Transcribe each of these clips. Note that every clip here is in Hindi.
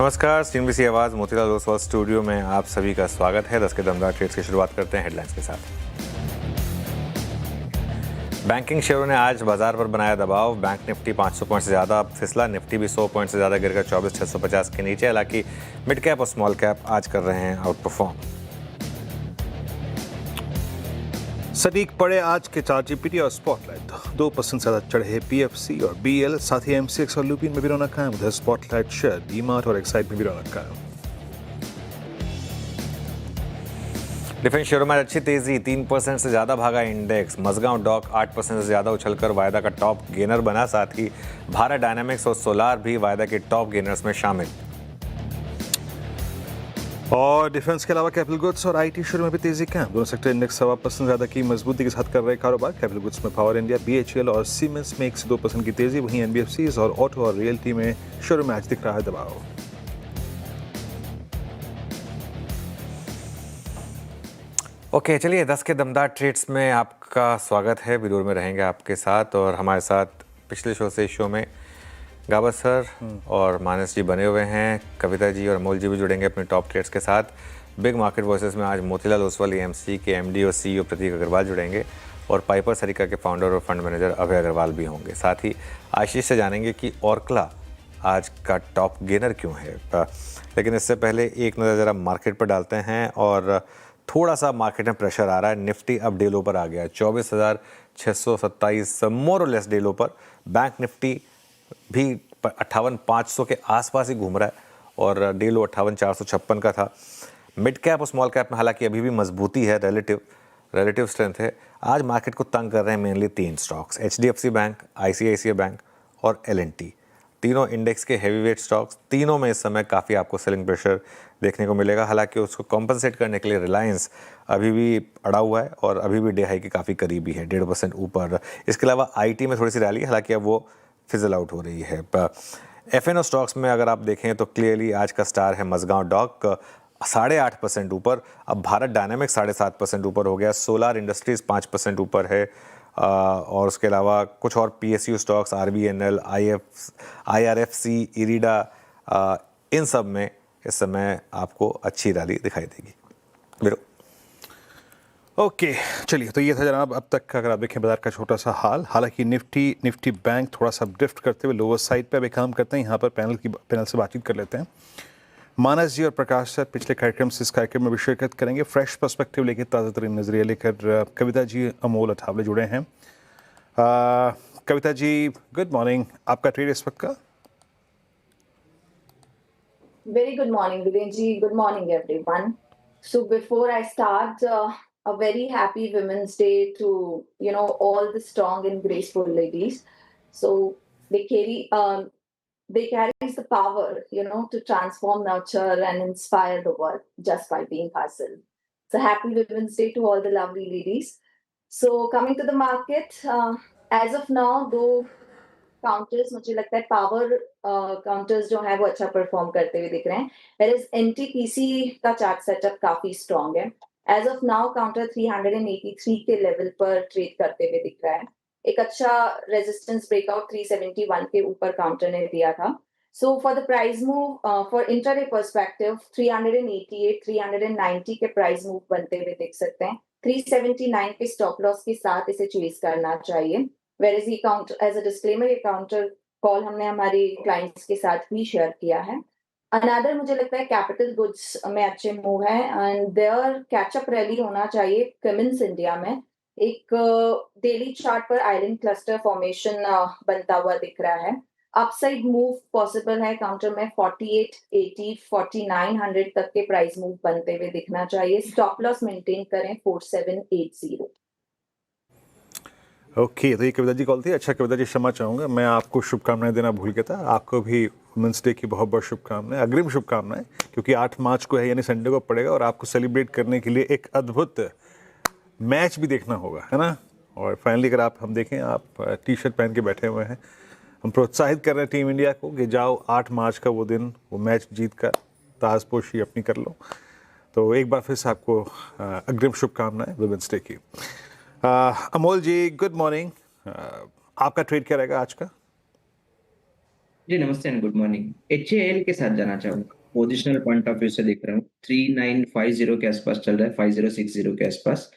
नमस्कार, सीएनबीसी आवाज़ मोतीलाल ओसवाल स्टूडियो में आप सभी का स्वागत है। 10 के दमदार ट्रेड्स की शुरुआत करते हैं हेडलाइंस के साथ। बैंकिंग शेयरों ने आज बाजार पर बनाया दबाव। बैंक निफ्टी 500 पॉइंट से ज़्यादा फिसला, निफ्टी भी 100 पॉइंट से ज़्यादा गिरकर 24,650 के नीचे। हालांकि मिड कैप और स्मॉल कैप आज कर रहे हैं आउट परफॉर्म। सटीक पड़े आज के चार्ट जीपीटी और स्पॉटलाइट, 2% से ज्यादा चढ़े पीएफसी और बीएल, साथ ही एमसीएक्स और लुपिन में भी रौनक कायम। उधर स्पॉटलाइट शेयर डीमार्ट और एक्साइड में भी रौनक कायम। डिफेंस शेयरों में अच्छी तेजी, 3% से ज़्यादा भागा इंडेक्स। मझगांव डॉक 8% से ज़्यादा उछलकर वायदा का टॉप गेनर बना। साथ ही भारत डायनामिक्स और सोलार भी वायदा के टॉप गेनर्स में शामिल। और डिफेंस के अलावा कैपिटल गुड्स और आईटी शेयरों में भी तेजी कायम। दोनों सेक्टर इंडेक्स 1.25% ज्यादा की मजबूती के साथ कर रहे कारोबार। कैपिटल गुड्स में पावर इंडिया, बीएचईएल और सीमेंस में 1 से 2% की तेजी। वहीं एनबीएफसीज और ऑटो और रियल्टी में शेयरों में आज दिख रहा है दबाव। ओके, चलिए 10 के दमदार ट्रेड्स में आपका स्वागत है। विदुर में रहेंगे आपके साथ, और हमारे साथ पिछले शो से इस शो में गाबा सर और मानस जी बने हुए हैं। कविता जी और अमोल जी भी जुड़ेंगे अपने टॉप ट्रेड्स के साथ। बिग मार्केट वॉइसेस में आज मोतीलाल ओसवाल एएमसी के एमडी और सीईओ प्रतीक अग्रवाल जुड़ेंगे, और पाइपर सरिका के फाउंडर और फंड मैनेजर अभय अग्रवाल भी होंगे। साथ ही आशीष से जानेंगे कि ओरकला आज का टॉप गेनर क्यों है। लेकिन इससे पहले एक नज़र ज़रा मार्केट पर डालते हैं, और थोड़ा सा मार्केट में प्रेशर आ रहा है। निफ्टी अब डे लो पर आ गया, 24,627 मोर और लेस डे लो पर। बैंक निफ्टी भी 58,500 के आसपास ही घूम रहा है, और डे लो 58,456 का था। मिड कैप और स्मॉल कैप में हालांकि अभी भी मजबूती है, रिलेटिव स्ट्रेंथ है। आज मार्केट को तंग कर रहे हैं mainly 3 stocks, HDFC bank, ICICI bank और एलएनटी। तीनों इंडेक्स के हैवीवेट स्टॉक्स। तीनों में इस समय काफ़ी आपको सेलिंग प्रेशर देखने को मिलेगा। हालांकि उसको कॉम्पनसेट करने के लिए रिलायंस अभी भी अड़ा हुआ है, और अभी भी डे हाई के काफ़ी करीबी है, 1.5% ऊपर। इसके अलावा आईटी में थोड़ी सी रैली, हालांकि अब वो फिजल आउट हो रही है। एफएनओ स्टॉक्स में अगर आप देखें तो क्लियरली आज का स्टार है मझगांव डॉक, 8.5% ऊपर। अब भारत डायनामिक्स 7.5% ऊपर हो गया। सोलार इंडस्ट्रीज 5% ऊपर है। और उसके अलावा कुछ और PSU stocks, RBNL, IRFC, IRDA, इन सब में इस समय आपको अच्छी रैली दिखाई देगी। ओके, चलिए, तो ये था जनाब अब तक का अगर आप देखें बाजार का छोटा सा हाल। हालांकि निफ्टी बैंक थोड़ा सा ड्रिफ्ट करते हुए लोअर साइड पे अभी काम करते हैं। यहाँ पर पैनल से बातचीत कर लेते हैं। मानस जी और प्रकाश सर पिछले कार्यक्रम से इस कार्यक्रम में भी शिरकत करेंगे। फ्रेश पर्सपेक्टिव लेकर, ताज़ा तरीन नजरिया लेकर कविता जी, अमोल अठावले जुड़े हैं। Kavita ji, good morning. आपका ट्रेड इस वक्त का? Very good morning, Virenji. Good morning, everyone. So before I start, a very happy Women's Day to all the strong and graceful ladies. So they carries the power, to transform, nurture, and inspire the world just by being herself. So happy Women's Day to all the lovely ladies. So coming to the market, as of now, though counters मुझे लगता है पावर काउंटर्स जो है वो अच्छा परफॉर्म करते हुए दिख रहे हैं। Whereas एनटीपीसी का चार्ट सेटअप काफी स्ट्रॉन्ग है। एज ऑफ नाउ काउंटर 383 के लेवल पर ट्रेड करते हुए दिख रहा है। एक अच्छा रेजिस्टेंस ब्रेकआउट 371 के ऊपर काउंटर ने दिया था। So for the price move, for intraday perspective 388 390 के प्राइस मूव बनते हुए देख सकते हैं। 379 के स्टॉप लॉस के साथ इसे चेज करना चाहिए। Whereas ये काउंटर, एज अ डिस्क्लेमर, ये काउंटर कॉल हमने हमारे क्लाइंट्स के साथ भी शेयर किया है। अनदर मुझे लगता है कैपिटल गुड्स में अच्छे मूव है, एंड देयर कैचअप रैली होना चाहिए कमिंस इंडिया में। एक डेली चार्ट पर आइलैंड क्लस्टर फॉर्मेशन बनता हुआ दिख रहा है। अपसाइड मूव पॉसिबल है काउंटर में 4880 4900 तक के प्राइस मूव बनते हुए दिखना चाहिए। स्टॉप लॉस मेंटेन करें 4780। ओके, तो ये कविता जी कॉल थी। अच्छा कविता जी, क्षमा चाहूँगा, मैं आपको शुभकामनाएं देना भूल गया था। आपको भी वुमेंस डे की बहुत बहुत शुभकामनाएं, अग्रिम शुभकामनाएं, क्योंकि 8 मार्च को है, यानी संडे को पड़ेगा, और आपको सेलिब्रेट करने के लिए एक अद्भुत मैच भी देखना होगा, है ना। और फाइनली अगर हम देखें, आप टी शर्ट पहन के बैठे हुए हैं। हम प्रोत्साहित कर रहे हैं टीम इंडिया को कि जाओ 8 मार्च का वो दिन, वो मैच जीत कर ताजपोशी अपनी कर लो। तो एक बार फिर से आपको अग्रिम शुभकामनाएं वुमेंस डे की। अमोल जी, गुड मॉर्निंग। आपका ट्रेड क्या रहेगा आज का? जी, नमस्ते एंड गुड मॉर्निंग। एचएएल के साथ जाना चाहूँगा। पोजिशनल पॉइंट ऑफ व्यू से देख रहा हूँ। 3950 के आसपास चल रहा है, 5060 के आसपास।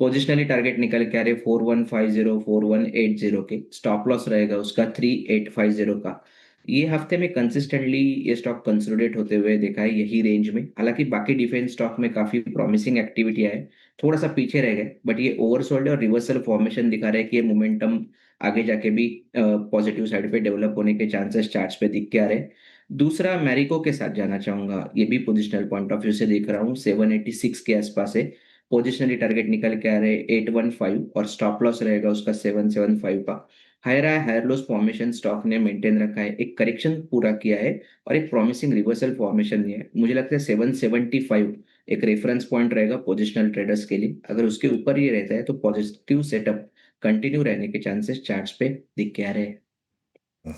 पोजिशनली टारगेट निकल के आ रहे 4150, 4180 के। स्टॉप लॉस रहेगा उसका 3850 का। ये हफ्ते में कंसिस्टेंटली ये स्टॉक कंसोलिडेट होते हुए देखा है यही रेंज में। हालाँकि बाकी डिफेंस स्टॉक में काफ़ी प्रॉमिसिंग एक्टिविटी है। थोड़ा-सा पीछे रह गए, बट ये ओवरसोल्ड है और रिवर्सल फॉर्मेशन दिखा रहा है कि ये मोमेंटम आगे जाके भी पॉजिटिव साइड पे डेवलप होने के चांसेस चार्ट्स पे दिख के आ रहे हैं। दूसरा मैरिको के साथ जाना चाहूँगा, ये भी पोजिशनल पॉइंट ऑफ व्यू से देख रहा हूँ, 786 के आसपास है। पोजिशनली टारगेट निकल के आ रहे हैं 815 और स्टॉप लॉस रहेगा उसका 775 का। Higher high, higher lows formation stock ने मेंटेन रखा है, एक करेक्शन पूरा किया है और एक प्रॉमिसिंग रिवर्सल फॉर्मेशन है। मुझे लगता है 775 एक रेफरेंस पॉइंट रहेगा पोजिशनल ट्रेडर्स के लिए। अगर उसके ऊपर ये रहता है तो पॉजिटिव सेटअप कंटिन्यू रहने के चांसेस चार्ट्स पे दिख के आ रहे हैं।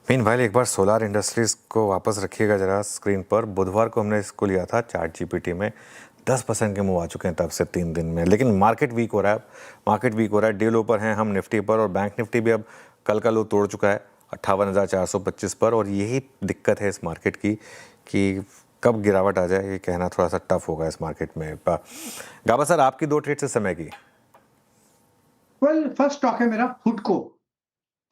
मीनवाइल एक बार सोलार इंडस्ट्रीज को वापस रखिएगा जरा स्क्रीन पर। बुधवार को हमने इसको लिया था चैट जीपीटी में, 10% के मूव आ चुके हैं तब से 3 दिन में, लेकिन मार्केट वीक हो रहा है। मार्केट वीक हो रहा है, डे लो पर हैं हम निफ्टी पर, और बैंक निफ्टी भी अब कल का लो तोड़ चुका है 58,425 पर। और यही दिक्कत है इस मार्केट की कि कब गिरावट आ जाए ये कहना थोड़ा सा टफ होगा इस मार्केट में। गाबा सर, आपकी 2 ट्रेड से समय की। फर्स्ट स्टॉक है मेरा हुडको।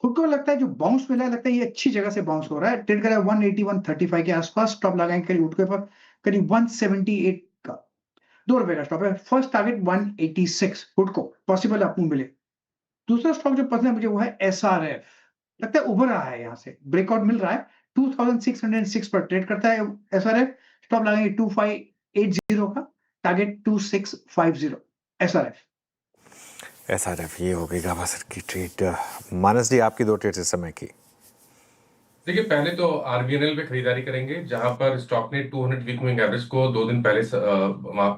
हुडको लगता है जो बाउंस मिला है, लगता है ये अच्छी जगह से बाउंस हो रहा है। ट्रेड करा है 180 135 के आसपास, स्टॉप लगाएंगे करीब हुडको पर करीब 178 का, ₹2 का स्टॉप है। फर्स्ट टारगेट 186 हुडको, पॉसिबल आपको मिले। दूसरा स्टॉक जो पसंद है मुझे वो है एसआरएफ। लगता है उभर रहा है, यहाँ से ब्रेकआउट मिल रहा है। 2606 पर ट्रेड करता है एसआरएफ। स्टॉप लगाएंगे 2580 का, टारगेट 2650 एसआरएफ। एसआरएफ ये हो गई गाबा सर की ट्रेड। मानस जी, आपकी 2 ट्रेड से समय की। देखिए, पहले तो आरबीएनएल पे खरीदारी करेंगे, जहां पर स्टॉक ने 200 वीक मूविंग एवरेज को 2 दिन पहले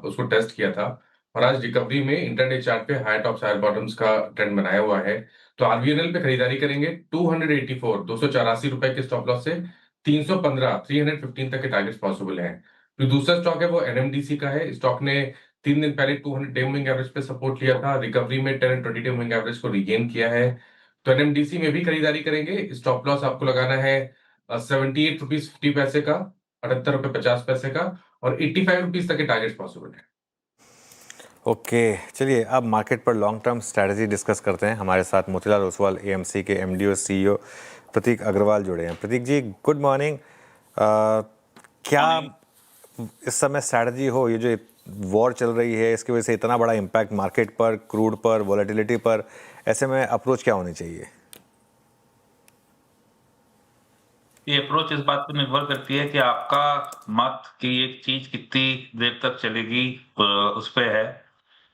उसको टेस्ट किया था और आज रिकवरी में इंटरडे चार्ट पे हाई टॉप्स हाई बॉटम्स का ट्रेंड बनाया हुआ है। तो आरबीएनएल पे खरीदारी करेंगे 284 ₹284 के स्टॉप लॉस से 315 315 तक के टारगेट्स पॉसिबल हैं। जो दूसरा स्टॉक है वो एनएमडीसी का है। स्टॉक ने 3 दिन पहले 200 डे मूविंग एवरेज पे सपोर्ट लिया था, रिकवरी में 10 एंड 20 डे मूविंग एवरेज को रिगेन किया है। तो एनएमडीसी में भी खरीदारी करेंगे। स्टॉप लॉस आपको लगाना है 78 रुपीज 50 पैसे का, 78 रुपए 50 पैसे का, और 85 रुपीज तक के टारगेट पॉसिबल है। ओके, चलिए अब मार्केट पर लॉन्ग टर्म स्ट्रैटेजी डिस्कस करते हैं। हमारे साथ मोतीलाल ओसवाल एएमसी के एमडी और सीईओ प्रतीक अग्रवाल जुड़े हैं। प्रतीक जी, गुड मॉर्निंग। क्या इस समय स्ट्रैटेजी हो, ये जो वॉर चल रही है इसकी वजह से इतना बड़ा इम्पैक्ट मार्केट पर, क्रूड पर, वॉलेटिलिटी पर, ऐसे में अप्रोच क्या होनी चाहिए? ये अप्रोच इस बात पर निर्भर करती है कि आपका मत कि एक चीज कितनी देर तक चलेगी उस पे है।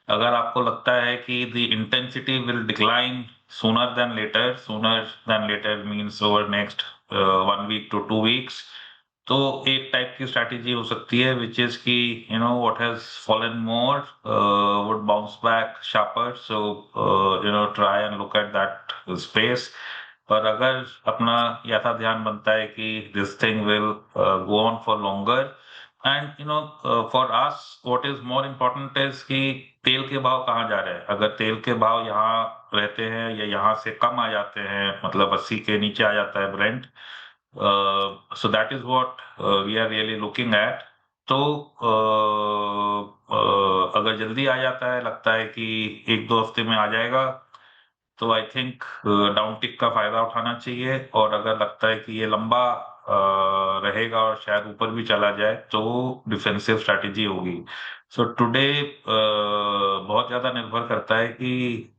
अगर आपको लगता है कि the intensity will decline sooner than later means over next 1 week to 2 weeks, तो एक टाइप की स्ट्रैटेजी हो सकती है विच इज कि what has fallen more would bounce back sharper, so try and look at that space. पर अगर अपना ऐसा ध्यान बनता है कि this thing will go on for longer and for us what is more important is कि तेल के भाव कहाँ जा रहे हैं। अगर तेल के भाव यहाँ रहते हैं या यहाँ से कम आ जाते हैं, मतलब 80 के नीचे आ जाता है Brent, so that is what we are really looking at। तो अगर जल्दी आ जाता है, लगता है कि 1-2 हफ्ते में आ जाएगा, तो आई थिंक डाउन टिक का फायदा उठाना चाहिए। और अगर लगता है कि ये लंबा रहेगा और शायद ऊपर भी चला जाए, तो डिफेंसिव स्ट्रैटेजी होगी। सो टुडे बहुत ज्यादा निर्भर करता है कि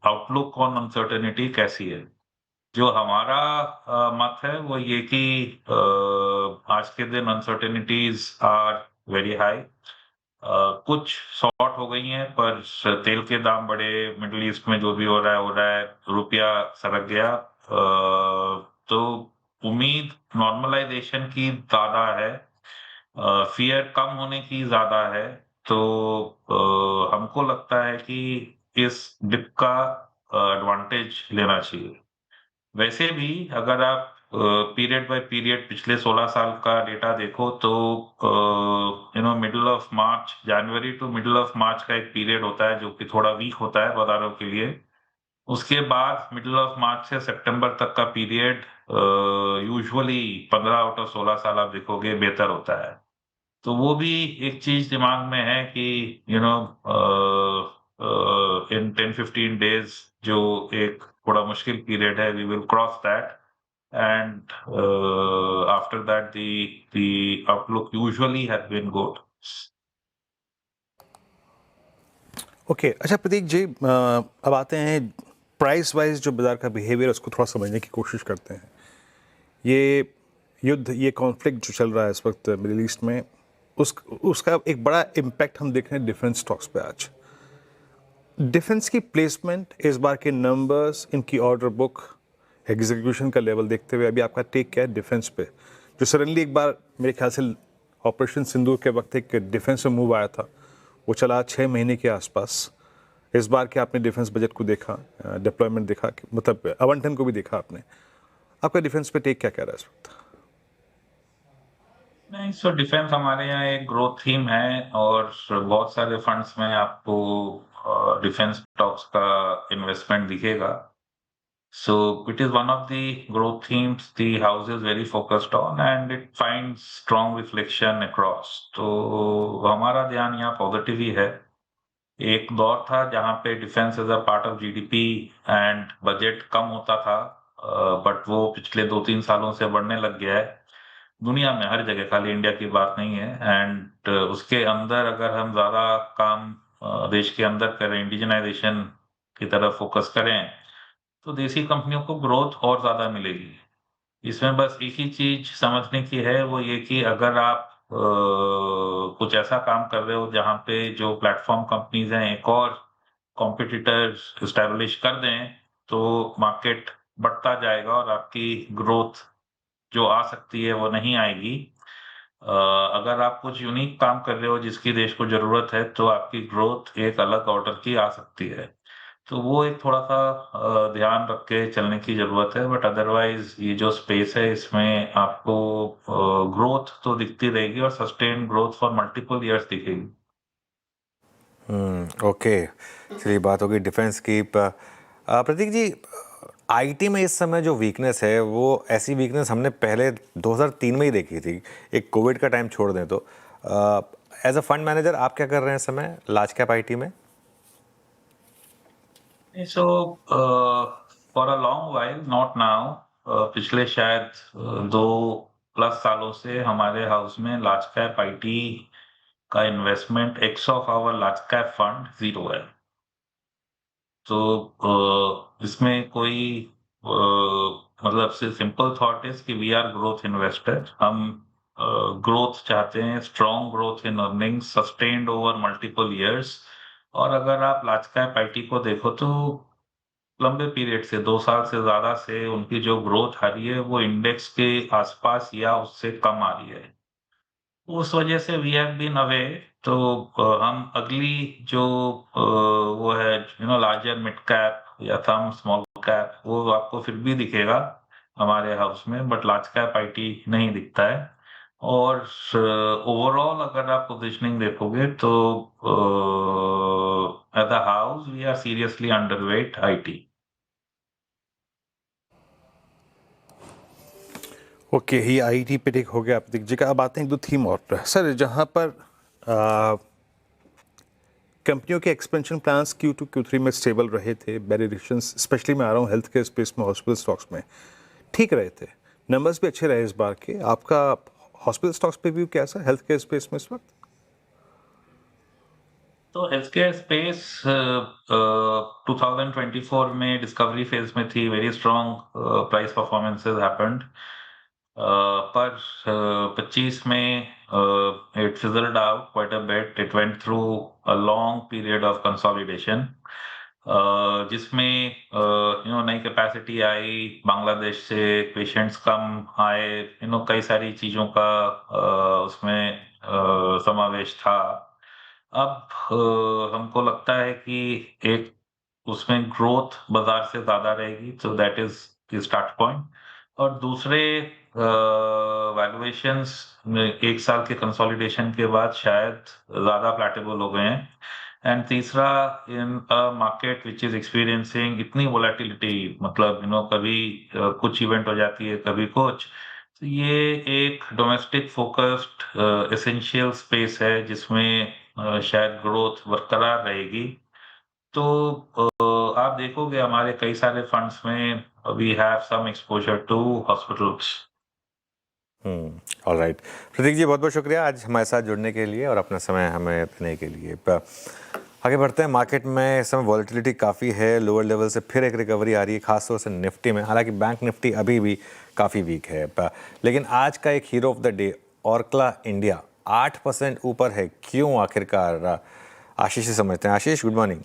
आउटलुक ऑन अनसर्टेनिटी कैसी है। जो हमारा मत है वो ये कि आज के दिन अनसर्टेनिटीज आर वेरी हाई। कुछ शॉर्ट हो गई हैं, पर तेल के दाम बड़े, मिडिल ईस्ट में जो भी हो रहा है, रुपया सरक गया। तो उम्मीद नॉर्मलाइजेशन की ज्यादा है, फियर कम होने की ज्यादा है। तो हमको लगता है कि इस डिप का एडवांटेज लेना चाहिए। वैसे भी अगर आप पीरियड बाय पीरियड पिछले 16 साल का डेटा देखो, तो middle of March, January to middle of March का एक पीरियड होता है जो कि थोड़ा वीक होता है बाजारों के लिए। उसके बाद मिडिल ऑफ मार्च से सितंबर तक का पीरियड यूजुअली 15 आउट ऑफ 16 साल आप देखोगे बेहतर होता है। तो वो भी एक चीज दिमाग में है कि यू नो इन 10-15 डेज जो एक थोड़ा मुश्किल पीरियड है, we will cross that and after that the outlook usually has been good. Okay अच्छा प्रतीक जी, अब आते हैं प्राइस वाइज जो बाजार का बिहेवियर उसको थोड़ा समझने की कोशिश करते हैं। ये युद्ध, ये कॉन्फ्लिक्ट जो चल रहा है इस वक्त मिडिल ईस्ट में, उसका एक बड़ा इम्पैक्ट हम देख रहे हैं डिफेंस स्टॉक्स पे आज। डिफेंस की प्लेसमेंट, इस बार के नंबर्स, इनकी ऑर्डर बुक, एग्जीक्यूशन का लेवल देखते हुए अभी आपका टेक क्या है डिफेंस पे, जो सडनली एक बार मेरे ख्याल से ऑपरेशन सिंदूर के वक्त एक डिफेंस में मूव आया था, वो चला 6 महीने के आसपास। इस बार के आपने डिफेंस बजट को देखा, डिप्लॉयमेंट देखा, मतलब आवंटन को भी देखा आपने, आपका डिफेंस पे टेक क्या कह रहा है इस वक्त? नहीं, सो डिफेंस हमारे यहाँ एक ग्रोथ थीम है और बहुत सारे फंड्स में आपको डिफेंस स्टॉक्स का इन्वेस्टमेंट दिखेगा। So it is one of the growth themes the house is very focused on and it finds strong reflection across. तो हमारा ध्यान यहाँ पॉजिटिव ही है। एक दौर था जहाँ पे defence as a part of GDP and budget कम होता था, बट वो पिछले 2-3 सालों से बढ़ने लग गया है दुनिया में हर जगह, खाली इंडिया की बात नहीं है। एंड उसके अंदर अगर हम ज्यादा काम देश के अंदर करें, इंडिजनाइजेशन की तरफ फोकस करें, तो देसी कंपनियों को ग्रोथ और ज्यादा मिलेगी। इसमें बस एक ही चीज समझने की है, वो ये कि अगर आप कुछ ऐसा काम कर रहे हो जहाँ पे जो प्लेटफॉर्म कंपनीज हैं एक और कॉम्पिटिटर स्टैब्लिश कर दें, तो मार्केट बढ़ता जाएगा और आपकी ग्रोथ जो आ सकती है वो नहीं आएगी। अगर आप कुछ यूनिक काम कर रहे हो जिसकी देश को जरूरत है, तो आपकी ग्रोथ एक अलग ऑर्डर की आ सकती है। तो वो एक थोड़ा सा ध्यान रख के चलने की जरूरत है, बट अदरवाइज ये जो स्पेस है इसमें आपको ग्रोथ तो दिखती रहेगी और sustain growth for multiple years दिखेगी। ओके, चलिए बात होगी डिफेंस की। प्रतीक जी, आईटी में इस समय जो वीकनेस है वो ऐसी वीकनेस हमने पहले 2003 में ही देखी थी, एक कोविड का टाइम छोड़ दें तो। एज अ फंड मैनेजर आप क्या कर रहे हैं इस समय लार्ज कैप आईटी में? So for a long while, not now, पिछले शायद 2+ सालों से हमारे हाउस में लार्ज कैप आईटी का investment x of our large cap fund 0 है। तो इसमें कोई मतलब से सिंपल थॉट इज कि वी आर ग्रोथ इन्वेस्टर। हम ग्रोथ चाहते हैं, strong growth in earnings sustained over multiple years. और अगर आप लार्ज कैप आईटी को देखो तो लंबे पीरियड से 2 साल से ज्यादा से उनकी जो ग्रोथ आ रही है वो इंडेक्स के आसपास या उससे कम आ रही है। उस वजह से वी हैव बीन अवे। तो हम अगली जो वो है लार्जर मिड कैप या थम स्मॉल कैप, वो आपको फिर भी दिखेगा हमारे हाउस में, बट लार्ज कैप आईटी नहीं दिखता है। और ओवरऑल अगर आप पोजीशनिंग देखोगे तो as a house we are seriously underweight IT. Okay, ये आईटी पे टेक हो गया प्रतीक जी का। अब आते हैं एक दो थीम और पे सर, जहाँ पर कंपनियों के एक्सपेंशन प्लान्स Q2 Q3 में स्टेबल रहे थे, वेरिएशंस स्पेशली मैं आ रहा हूँ हेल्थ केयर स्पेस में, हॉस्पिटल स्टॉक्स में ठीक रहे थे, नंबर्स भी अच्छे रहे इस बार के। आपका हॉस्पिटल स्टॉक्स पे व्यू कैसा है हेल्थ केयर स्पेस में इस वक्त? तो हेल्थ केयर स्पेस 2024 में डिस्कवरी फेज में थी, very strong price performances happened. पर 25 में it fizzled out quite a bit, it went through a long period of consolidation, जिसमें नई कैपेसिटी आई, बांग्लादेश से पेशेंट्स कम आए, कई सारी चीजों का उसमें समावेश था। अब हमको लगता है कि एक उसमें ग्रोथ बाजार से ज्यादा रहेगी, तो that is the start point. और दूसरे वैल्यूएशंस 1 साल के कंसोलिडेशन के बाद शायद ज्यादा प्लेटेबल हो गए हैं। एंड तीसरा in a market which is experiencing इतनी वोलेटिलिटी, मतलब कभी कुछ इवेंट हो जाती है, कभी कुछ, तो ये एक डोमेस्टिक फोकस्ड एसेंशियल स्पेस है जिसमें शायद ग्रोथ बरकरार रहेगी। तो आप देखोगे हमारे कई सारे फंड्स में we have some exposure to hospitals. Alright, Prateek ji बहुत बहुत शुक्रिया आज हमारे साथ जुड़ने के लिए और अपना समय हमें देने के लिए। आगे बढ़ते हैं। मार्केट में इस समय वॉलेटिलिटी काफ़ी है, लोअर लेवल से फिर एक रिकवरी आ रही है, खासतौर से निफ्टी में। हालांकि बैंक निफ्टी अभी भी काफ़ी वीक है, लेकिन आज का एक hero of the day Orkla India 8% ऊपर है। क्यों आखिरकार? आशीष से समझते हैं। Ashish, good morning.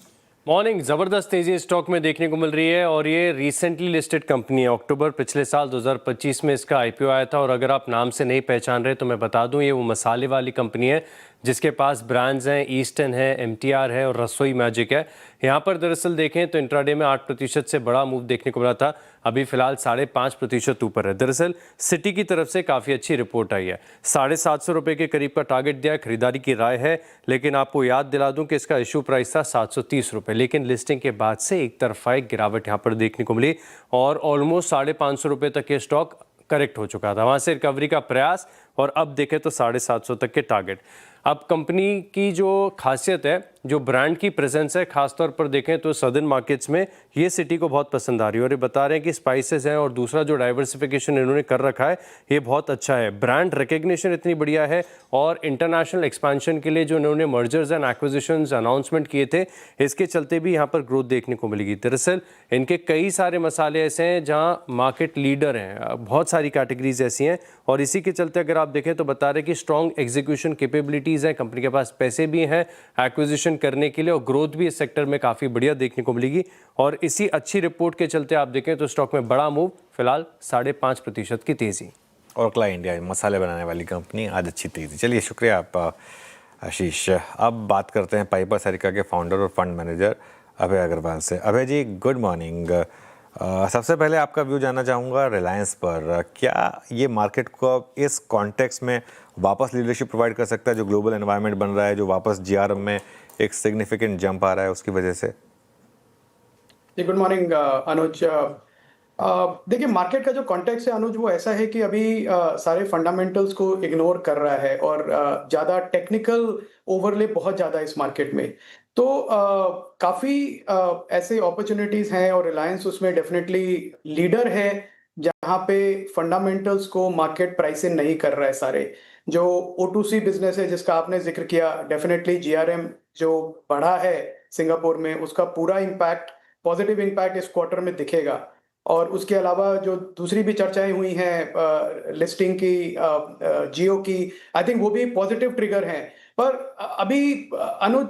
मॉर्निंग। ज़बरदस्त तेज़ी स्टॉक में देखने को मिल रही है और ये रिसेंटली लिस्टेड कंपनी है। अक्टूबर पिछले साल 2025 में इसका आईपीओ आया था और अगर आप नाम से नहीं पहचान रहे तो मैं बता दूं, ये वो मसाले वाली कंपनी है जिसके पास ब्रांड्स हैं, ईस्टर्न है, एमटीआर है और रसोई मैजिक है। यहाँ पर दरअसल देखें तो इंट्राडे में 8% से बड़ा मूव देखने को मिला था, अभी फिलहाल 5.5% ऊपर है। दरअसल सिटी की तरफ से काफ़ी अच्छी रिपोर्ट आई है, 750 रुपये के करीब का टारगेट दिया है, खरीदारी की राय है। लेकिन आपको याद दिला दूं कि इसका इशू प्राइस था 730 रुपये, लेकिन लिस्टिंग के बाद से एक तरफा एक गिरावट यहाँ पर देखने को मिली और ऑलमोस्ट 550 रुपये तक ये स्टॉक करेक्ट हो चुका था। वहाँ से रिकवरी का प्रयास और अब देखें तो 750 तक के टारगेट। अब कंपनी की जो खासियत है, जो ब्रांड की प्रेजेंस है, खासतौर पर देखें तो सदर्न मार्केट्स में ये सिटी को बहुत पसंद आ रही है और ये बता रहे हैं कि स्पाइसेस हैं और दूसरा जो डाइवर्सिफिकेशन इन्होंने कर रखा है ये बहुत अच्छा है। ब्रांड रिकग्निशन इतनी बढ़िया है और इंटरनेशनल एक्सपेंशन के लिए जो इन्होंने मर्जर्स एंड एक्विजिशंस अनाउंसमेंट किए थे, इसके चलते भी यहाँ पर ग्रोथ देखने को मिलेगी। दरअसल इनके कई सारे मसाले ऐसे हैं जहाँ मार्केट लीडर हैं, बहुत सारी कैटेगरीज ऐसी हैं और इसी के चलते अगर आप देखें तो बता रहे कि स्ट्रॉन्ग एग्जीक्यूशन कैपेबिलिटीज़ हैं, कंपनी के पास पैसे भी हैं एक्विजिशन करने के लिए और ग्रोथ भी इस सेक्टर में काफ़ी बढ़िया देखने को मिलेगी। और इसी अच्छी रिपोर्ट के चलते आप देखें तो स्टॉक में बड़ा मूव, फिलहाल 5.5% की तेज़ी। ऑर्कला इंडिया मसाले बनाने वाली कंपनी, आज अच्छी तेज़ी। चलिए शुक्रिया आप आशीष। अब बात करते हैं पाइपर सरिका के फाउंडर और फंड मैनेजर अभय अग्रवाल से। अभय जी, गुड मॉर्निंग। सबसे पहले आपका व्यू जानना चाहूँगा रिलायंस पर। क्या ये मार्केट को इस कॉन्टेक्स्ट में वापस लीडरशिप प्रोवाइड कर सकता है, जो ग्लोबल एनवायरनमेंट बन रहा है, जो वापस जीआरएम में एक सिग्निफिकेंट जंप आ रहा है उसकी वजह से? जी, गुड मॉर्निंग अनुज। देखिए, मार्केट का जो कॉन्टेक्स्ट है अनुज, वो ऐसा है कि अभी सारे फंडामेंटल्स को इग्नोर कर रहा है और ज़्यादा टेक्निकल ओवरले बहुत ज़्यादा है इस मार्केट में। तो काफ़ी ऐसे अपॉर्चुनिटीज़ हैं और रिलायंस उसमें डेफिनेटली लीडर है जहाँ पे फंडामेंटल्स को मार्केट प्राइस इन नहीं कर रहा है सारे। जो O2C बिजनेस है जिसका आपने जिक्र किया, डेफिनेटली जीआरएम जो बढ़ा है सिंगापुर में, उसका पूरा इम्पैक्ट, पॉजिटिव इम्पैक्ट इस क्वार्टर में दिखेगा। और उसके अलावा जो दूसरी भी चर्चाएं हुई हैं लिस्टिंग की, जियो की, आई थिंक वो भी पॉजिटिव ट्रिगर हैं। पर अभी अनुज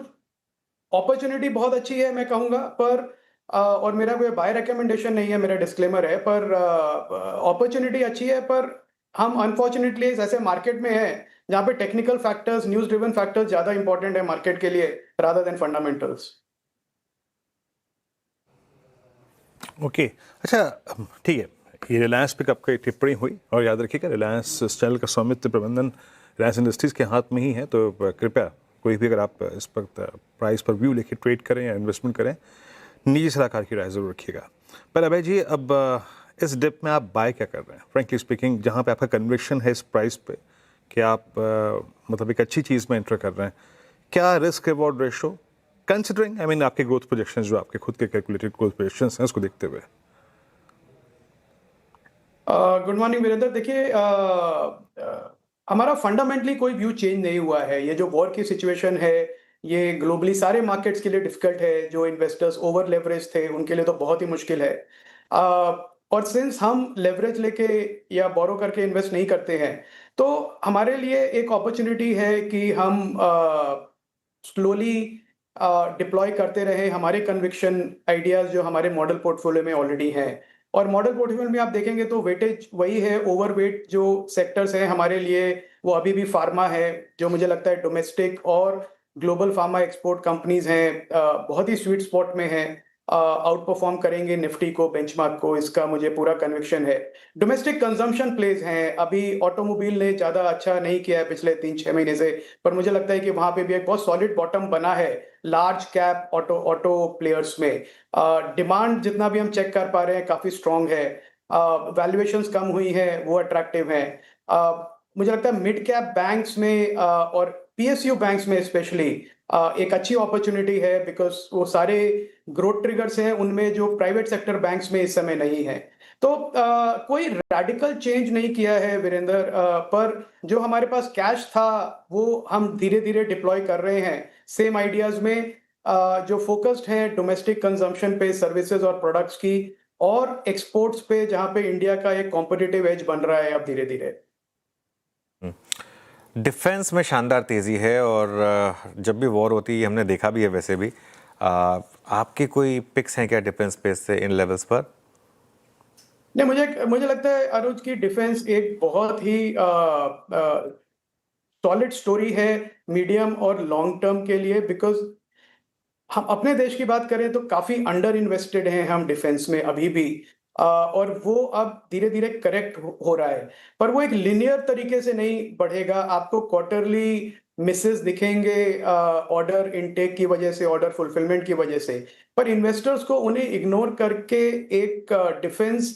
अपॉर्चुनिटी बहुत अच्छी है मैं कहूँगा, पर और मेरा कोई बाय रिकमेंडेशन नहीं है, मेरा डिस्क्लेमर है, पर अपॉर्चुनिटी अच्छी है। पर हम अनफॉर्चुनेटली ऐसे मार्केट में है जहाँ पे technical factors, news driven factors ज्यादा इंपॉर्टेंट है मार्केट के लिए रादर देन फंडामेंटल्स। ओके, अच्छा, ठीक है। ये रिलायंस पे आपकी टिप्पणी हुई और याद रखिएगा रिलायंस इस चैनल का स्वामित्व प्रबंधन रिलायंस इंडस्ट्रीज़ के हाथ में ही है। तो कृपया कोई भी अगर आप इस वक्त प्राइस पर व्यू लेके ट्रेड करें या इन्वेस्टमेंट करें, निजी सलाहकार की राय ज़रूर रखिएगा। पर अभय जी, अब इस डिप में आप बाय क्या कर रहे हैं? फ्रेंकली स्पीकिंग, जहाँ पे आपका कन्विक्शन है इस प्राइस पे कि आप मतलब एक अच्छी चीज़ में एंटर कर रहे हैं, क्या risk reward ratio considering, I mean आपके ग्रोथ प्रोजेक्शंस, जो आपके खुद के कैलकुलेटेड ग्रोथ प्रोजेक्शंस हैं, उसको देखते हुए? Good morning Virendra. देखिए, हमारा फंडामेंटली कोई व्यू चेंज नहीं हुआ है। ये जो वॉर की सिचुएशन है, ये ग्लोबली सारे मार्केट्स के लिए डिफिकल्ट है। जो इन्वेस्टर्स ओवर लेवरेज थे उनके लिए तो बहुत ही मुश्किल है। और सिंस हम लेवरेज लेके या बोरो करके इन्वेस्ट नहीं करते हैं, तो हमारे लिए एक अपॉर्चुनिटी है कि हम स्लोली डिप्लॉय करते रहे हमारे कन्विक्शन आइडियाज जो हमारे मॉडल पोर्टफोलियो में ऑलरेडी हैं। और मॉडल पोर्टफोलियो में आप देखेंगे तो वेटेज वही है। ओवरवेट जो सेक्टर्स हैं हमारे लिए वो अभी भी फार्मा है, जो मुझे लगता है डोमेस्टिक और ग्लोबल फार्मा एक्सपोर्ट कंपनीज हैं, बहुत ही स्वीट स्पॉट में है। आउट परफॉर्म करेंगे निफ्टी को, बेंचमार्क को, इसका मुझे पूरा कन्विक्शन है। डोमेस्टिक कंजम्पशन प्लेज हैं, अभी ऑटोमोबाइल ने ज़्यादा अच्छा नहीं किया है पिछले 3-6 महीने से, पर मुझे लगता है कि वहाँ पे भी एक बहुत सॉलिड बॉटम बना है लार्ज कैप ऑटो प्लेयर्स में। डिमांड जितना भी हम चेक कर पा रहे हैं काफ़ी स्ट्रांग है, वैल्यूएशंस कम हुई हैं, वो अट्रैक्टिव हैं। मुझे लगता है मिड कैप बैंक्स में और पीएसयू बैंक्स में स्पेशली एक अच्छी अपॉर्चुनिटी है, बिकॉज वो सारे ग्रोथ ट्रिगर्स हैं उनमें जो प्राइवेट सेक्टर बैंक्स में इस समय नहीं है। तो कोई रैडिकल चेंज नहीं किया है वीरेंद्र, पर जो हमारे पास कैश था वो हम धीरे धीरे डिप्लॉय कर रहे हैं सेम आइडियाज में, जो फोकस्ड है डोमेस्टिक कंजम्पशन पे, सर्विसेज और प्रोडक्ट्स की, और एक्सपोर्ट्स पे, जहां पे इंडिया का एक कॉम्पिटिटिव एज बन रहा है अब धीरे धीरे। डिफेंस में शानदार तेजी है और जब भी वॉर होती है हमने देखा भी है वैसे भी। आपके कोई पिक्स हैं क्या डिफेंस स्पेस से इन लेवल्स पर? नहीं, मुझे लगता है अनुज की डिफेंस एक बहुत ही सॉलिड स्टोरी है मीडियम और लॉन्ग टर्म के लिए, बिकॉज हम अपने देश की बात करें तो काफी अंडर इन्वेस्टेड हैं हम डिफेंस में अभी भी, और वो अब धीरे धीरे करेक्ट हो रहा है, पर वो एक लिनियर तरीके से नहीं बढ़ेगा। आपको क्वार्टरली मिसेस दिखेंगे ऑर्डर इनटेक की वजह से, ऑर्डर फुलफिलमेंट की वजह से, पर इन्वेस्टर्स को उन्हें इग्नोर करके एक डिफेंस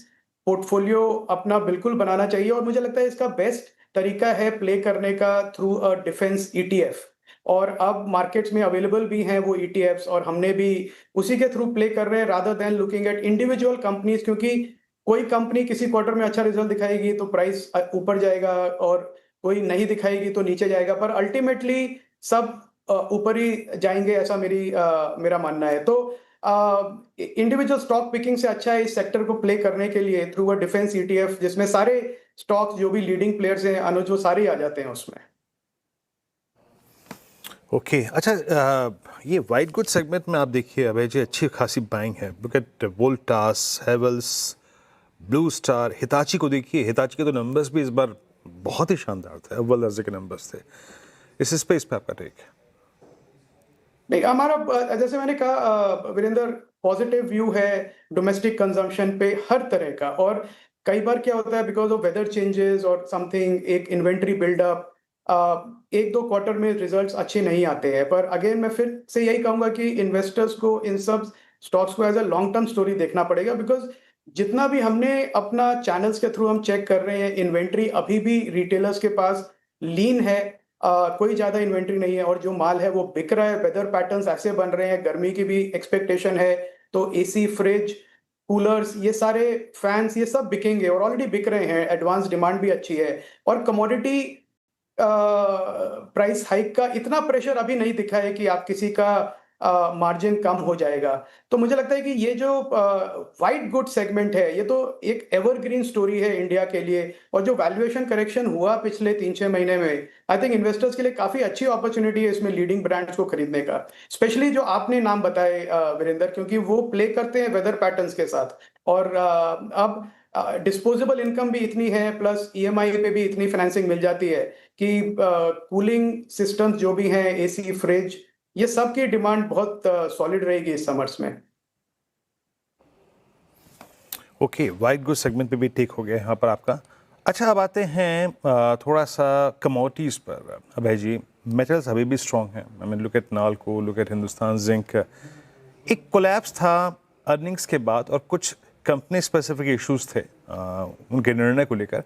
पोर्टफोलियो अपना बिल्कुल बनाना चाहिए। और मुझे लगता है इसका बेस्ट तरीका है प्ले करने का थ्रू अ डिफेंस ईटीएफ, और अब मार्केट्स में अवेलेबल भी हैं वो ईटीएफ्स, और हमने भी उसी के थ्रू प्ले कर रहे हैं rather than looking at individual companies, क्योंकि कोई कंपनी किसी क्वार्टर में अच्छा रिजल्ट दिखाएगी तो प्राइस ऊपर जाएगा, और कोई नहीं दिखाएगी तो नीचे जाएगा, पर अल्टीमेटली सब ऊपर ही जाएंगे, ऐसा मेरा मानना है। तो इंडिविजुअल स्टॉक पिकिंग से अच्छा है इस सेक्टर को प्ले करने के लिए थ्रू अ डिफेंस ईटीएफ, जिसमें सारे स्टॉक्स जो भी लीडिंग प्लेयर्स हैं अनुज, वो सारे आ जाते हैं उसमें। ओके अच्छा, ये वाइट गुड सेगमेंट में आप देखिए अभय जी अच्छी खासी बाइंग है। Look at Voltas, Havells, blue star, Hitachi को देखिए। हिताची के तो नंबर्स भी इस बार बहुत ही शानदार थे, अव्वल दर्जे के नंबर्स थे। इस स्पेस पे आपका टेक? नहीं, हमारा जैसे मैंने कहा वीरेंद्र, पॉजिटिव व्यू है डोमेस्टिक कंजम्पशन पे हर तरह का, और कई बार क्या होता है बिकॉज ऑफ वेदर चेंजेस और समथिंग, एक इन्वेंट्री बिल्डअप, एक दो क्वार्टर में रिजल्ट्स अच्छे नहीं आते हैं, पर अगेन मैं फिर से यही कहूंगा कि इन्वेस्टर्स को इन सब स्टॉक्स को as a long term story देखना पड़ेगा, बिकॉज जितना भी हमने अपना चैनल्स के थ्रू हम चेक कर रहे हैं, इन्वेंट्री अभी भी रिटेलर्स के पास लीन है, कोई ज्यादा इन्वेंट्री नहीं है, और जो माल है वो बिक रहा है। वेदर पैटर्न्स ऐसे बन रहे हैं, गर्मी की भी एक्सपेक्टेशन है, तो एसी, फ्रिज, कूलर्स, ये सारे फैंस, ये सब बिकेंगे और ऑलरेडी बिक रहे हैं। एडवांस डिमांड भी अच्छी है, और कमोडिटी प्राइस हाइक का इतना प्रेशर अभी नहीं दिखा है कि आप किसी का मार्जिन कम हो जाएगा। तो मुझे लगता है कि ये जो वाइट गुड सेगमेंट है, ये तो एक एवरग्रीन स्टोरी है इंडिया के लिए, और जो वैल्यूएशन करेक्शन हुआ पिछले 3-6 महीने में, आई थिंक इन्वेस्टर्स के लिए काफी अच्छी अपॉर्चुनिटी है इसमें लीडिंग ब्रांड्स को खरीदने का, स्पेशली जो आपने नाम बताए वीरेंद्र, क्योंकि वो प्ले करते हैं वेदर पैटर्न्स के साथ, और अब डिस्पोजेबल इनकम भी इतनी है, प्लस ईएमआई पे भी इतनी फाइनेंसिंग मिल जाती है कि कूलिंग सिस्टम्स जो भी हैं, एसी, फ्रिज, ये सब की डिमांड बहुत सॉलिड रहेगी इस समर्स में। ओके, वाइट गुड सेगमेंट पे भी टेक हो गया यहाँ पर आपका। अच्छा, अब आते हैं थोड़ा सा कमोडिटीज़ पर। अभय जी, मेटल्स अभी भी स्ट्रॉन्ग हैं। I mean look at NALCO, look at Hindustan zinc. एक कोलैप्स था अर्निंग्स के बाद, और कुछ कंपनी स्पेसिफिक इश्यूज थे उनके निर्णय को लेकर।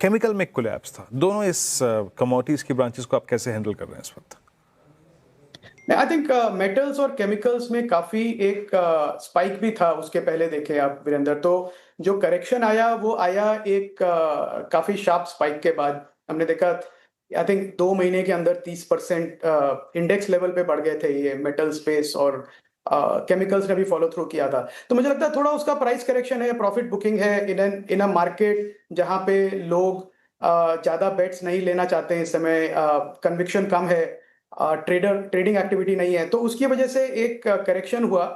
केमिकल में एक कोलैप्स था। दोनों इस कमोडिटीज़ की ब्रांचेस को आप कैसे हैंडल कर रहे हैं इस वक्त? आई थिंक मेटल्स और केमिकल्स में काफी एक स्पाइक भी था उसके पहले, देखे आप वीरेंद्र, तो जो करेक्शन आया वो आया एक काफी शार्प स्पाइक के बाद। हमने देखा आई थिंक 2 महीने के अंदर 30% इंडेक्स लेवल पे बढ़ गए थे ये मेटल स्पेस, और केमिकल्स ने भी फॉलो थ्रू किया था। तो मुझे लगता है थोड़ा उसका प्राइस करेक्शन है, प्रॉफिट बुकिंग है इन अ मार्केट जहां पे लोग ज्यादा बेट्स नहीं लेना चाहते हैं इस समय, कन्विक्शन कम है, ट्रेडिंग एक्टिविटी नहीं है, तो उसकी वजह से एक करेक्शन हुआ।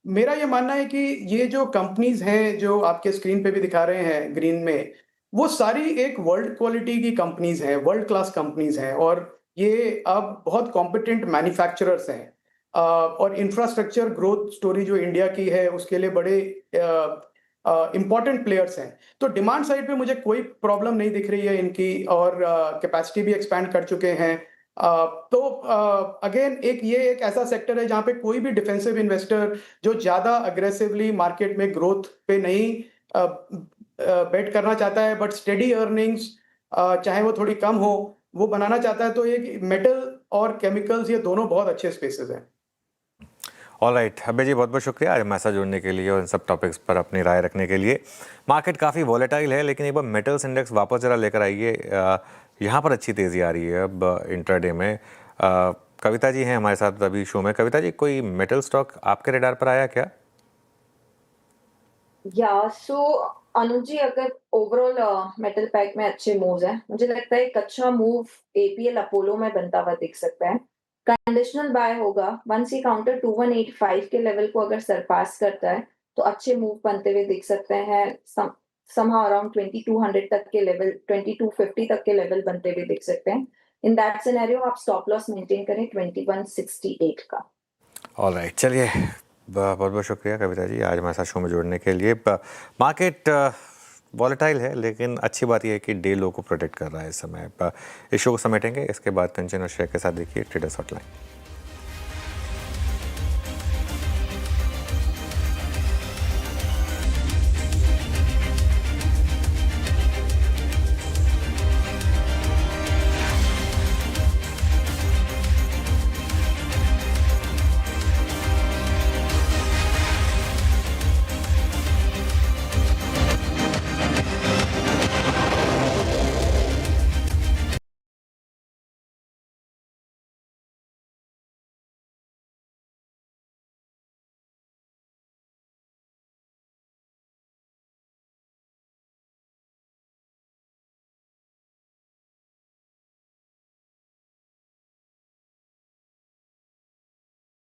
मेरा ये मानना है कि ये जो कंपनीज हैं जो आपके स्क्रीन पे भी दिखा रहे हैं ग्रीन में, वो सारी एक वर्ल्ड क्वालिटी की कंपनीज हैं, वर्ल्ड क्लास कंपनीज हैं, और ये अब बहुत कॉम्पिटेंट मैन्युफैक्चरर्स हैं। और इंफ्रास्ट्रक्चर ग्रोथ स्टोरी जो इंडिया की है उसके लिए बड़े इंपॉर्टेंट प्लेयर्स हैं। तो डिमांड साइड पे मुझे कोई प्रॉब्लम नहीं दिख रही है इनकी, और कैपेसिटी भी एक्सपैंड कर चुके हैं। तो अगेन ये एक ऐसा सेक्टर है जहाँ पे कोई भी डिफेंसिव इन्वेस्टर जो ज़्यादा अग्रेसिवली मार्केट में ग्रोथ पे नहीं बेट करना चाहता है, बट स्टेडी अर्निंग्स चाहे वो थोड़ी कम हो वो बनाना चाहता है, तो एक मेटल और केमिकल्स ये दोनों बहुत अच्छे स्पेसेस हैं। ऑलराइट अभय जी, बहुत बहुत शुक्रिया आज हमारे साथ जुड़ने के लिए और इन सब टॉपिक्स पर अपनी राय रखने के लिए। मार्केट काफ़ी वॉलेटाइल है, लेकिन एक बार मेटल्स इंडेक्स वापस ज़रा लेकर आइए। यहाँ पर अच्छी तेज़ी आ रही है अब इंट्राडे में। कविता जी हैं हमारे साथ अभी शो में। कविता जी, कोई मेटल स्टॉक आपके रेडार पर आया क्या? या सो अनुज जी, अगर ओवरऑल मेटल पैक में अच्छे मूव्स हैं, मुझे लगता है एक अच्छा मूव एपीएल अपोलो में बनता हुआ दिख सकता है। कंडीशनल बाय होगा वंस ये काउंटर 2185 के लेवल को अगर सरपास करता है तो अच्छे मूव बनते हुए दिख सकते हैं। somehow around 2200 तक के लेवल, 2250 तक के लेवल बनते हुए दिख सकते हैं। इन दैट सिनेरियो आप स्टॉप लॉस मेंटेन करें 2168 का। ऑलराइट, चलिए बहुत बहुत शुक्रिया कविता जी आज हमारे साथ शो में जुड़ने के लिए। मार्केट वॉलेटाइल है, लेकिन अच्छी बात यह है कि डे लो को प्रोटेक्ट कर रहा है इस समय। इस शो को समेटेंगे, इसके बाद कंचन और श्रेय के साथ देखिए ट्रेडर्स हॉटलाइन।